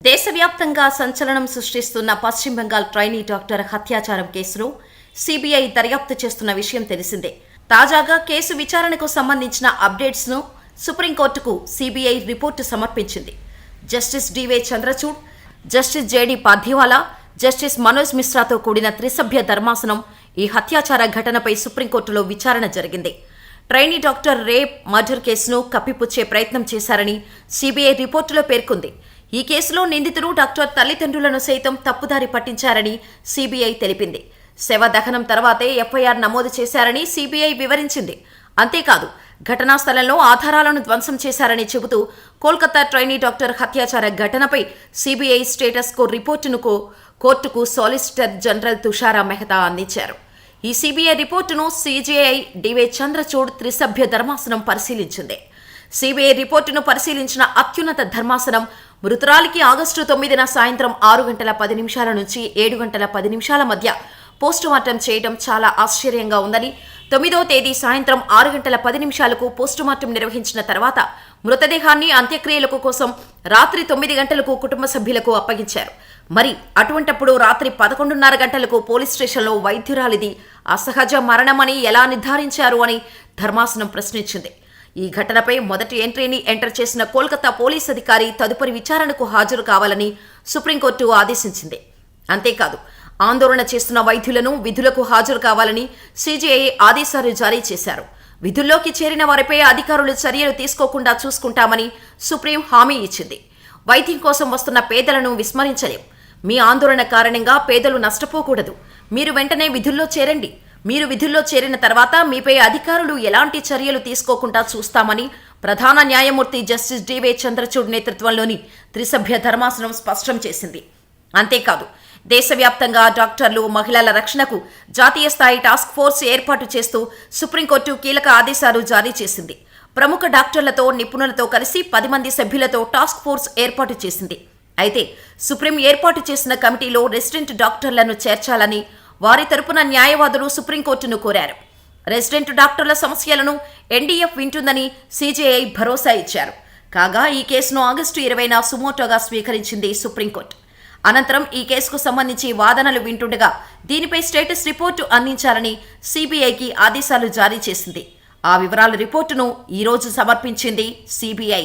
దేశవ్యాప్తంగా సంచలనం సృష్టిస్తున్న పశ్చిమ బెంగాల్ ట్రైనీ డాక్టర్ హత్యాచారం కేసులో సీబీఐ దర్యాప్తు చేస్తున్న విషయం తెలిసిందే. తాజాగా కేసు విచారణకు సంబంధించిన అప్డేట్స్ ను సుప్రీంకోర్టుకు సీబీఐ రిపోర్టు సమర్పించింది. Justice D Y Chandrachud, justice J D Pardiwala, justice Manoj మిశ్రాతో కూడిన త్రిసభ్య ధర్మాసనం ఈ హత్యాచార ఘటనపై సుప్రీంకోర్టులో విచారణ జరిగింది. ట్రైనీ డాక్టర్ రేప్, మర్డర్ కేసును కప్పిపుచ్చే ప్రయత్నం చేశారని సీబీఐ రిపోర్టులో పేర్కొంది. ఈ కేసులో నిందితుడు డాక్టర్ తల్లిదండ్రులను సైతం తప్పుదారి పట్టించారని సీబీఐ తెలిపింది. శవ దహనం తర్వాతే ఎఫ్ఐఆర్ నమోదు చేశారని సీబీఐ వివరించింది. అంతేకాదు, ఘటనా స్థలంలో ఆధారాలను ధ్వంసం చేశారని చెబుతూ కోల్కతా ట్రైనీ డాక్టర్ హత్యాచార ఘటనపై సీబీఐ స్టేటస్ కో రిపోర్టును కోర్టుకు సాలిసిటర్ జనరల్ తుషారా మెహతా అందించారు. ఈ సీబీఐ రిపోర్టును సీజేఐ డివై చంద్రచూడ్ త్రిసభ్య ధర్మాసనం పరిశీలించింది. సీబీఐ రిపోర్టును పరిశీలించిన అత్యున్నత ధర్మాసనం మృతురాలికి ఆగస్టు 9న సాయంత్రం 6:10 నుంచి 7:10 మధ్య పోస్టుమార్టం చేయడం చాలా ఆశ్చర్యంగా ఉందని, 9వ తేదీ సాయంత్రం 6:10 పోస్టుమార్టం నిర్వహించిన తర్వాత మృతదేహాన్ని అంత్యక్రియలకు కోసం రాత్రి 9 గంటలకు కుటుంబ సభ్యులకు అప్పగించారు. మరి అటువంటప్పుడు రాత్రి 11:30 పోలీస్ స్టేషన్లో వైద్యురాలిది అసహజ మరణమని ఎలా నిర్ధారించారు అని ధర్మాసనం ప్రశ్నించింది. ఈ ఘటనపై మొదటి ఎంట్రీని ఎంటర్ చేసిన కోల్కతా పోలీస్ అధికారి తదుపరి విచారణకు హాజరు కావాలని సుప్రీంకోర్టు ఆదేశించింది. అంతేకాదు, ఆందోళన చేస్తున్న వైద్యులను విధులకు హాజరు కావాలని సీజేఐ ఆదేశాలు జారీ చేశారు. విధుల్లోకి చేరిన వారిపై అధికారులు చర్యలు తీసుకోకుండా చూసుకుంటామని సుప్రీం హామీ ఇచ్చింది. వైద్యం కోసం వస్తున్న పేదలను విస్మరించలేం. మీ ఆందోళన కారణంగా పేదలు నష్టపోకూడదు. మీరు వెంటనే విధుల్లో చేరండి. మీరు విధుల్లో చేరిన తర్వాత మీపై అధికారులు ఎలాంటి చర్యలు తీసుకోకుండా చూస్తామని ప్రధాన న్యాయమూర్తి జస్టిస్ డివై చంద్రచూడ్ నేతృత్వంలోని త్రిసభ్య ధర్మాసనం స్పష్టం చేసింది. అంతేకాదు, దేశవ్యాప్తంగా డాక్టర్లు, మహిళల రక్షణకు జాతీయ స్థాయి టాస్క్ ఫోర్స్ ఏర్పాటు చేస్తూ సుప్రీంకోర్టు కీలక ఆదేశాలు జారీ చేసింది. ప్రముఖ డాక్టర్లతో, నిపుణులతో కలిసి 10 మంది సభ్యులతో టాస్క్ ఫోర్స్ ఏర్పాటు చేసింది. అయితే సుప్రీం ఏర్పాటు చేసిన కమిటీలో రెసిడెంట్ డాక్టర్లను చేర్చాలని వారి తరపున న్యాయవాదులు సుప్రీంకోర్టును కోరారు. రెసిడెంట్ డాక్టర్ల సమస్యలను ఎన్డీఎఫ్ వింటుందని సీజేఐ భరోసా ఇచ్చారు. కాగా ఈ కేసును ఆగస్టు 20న సుమోటోగా స్వీకరించింది సుప్రీంకోర్టు. అనంతరం ఈ కేసుకు సంబంధించి వాదనలు వింటుండగా దీనిపై స్టేటస్ రిపోర్టు అందించాలని సీబీఐకి ఆదేశాలు జారీ చేసింది. ఆ వివరాల రిపోర్టును ఈ రోజు సమర్పించింది సీబీఐ.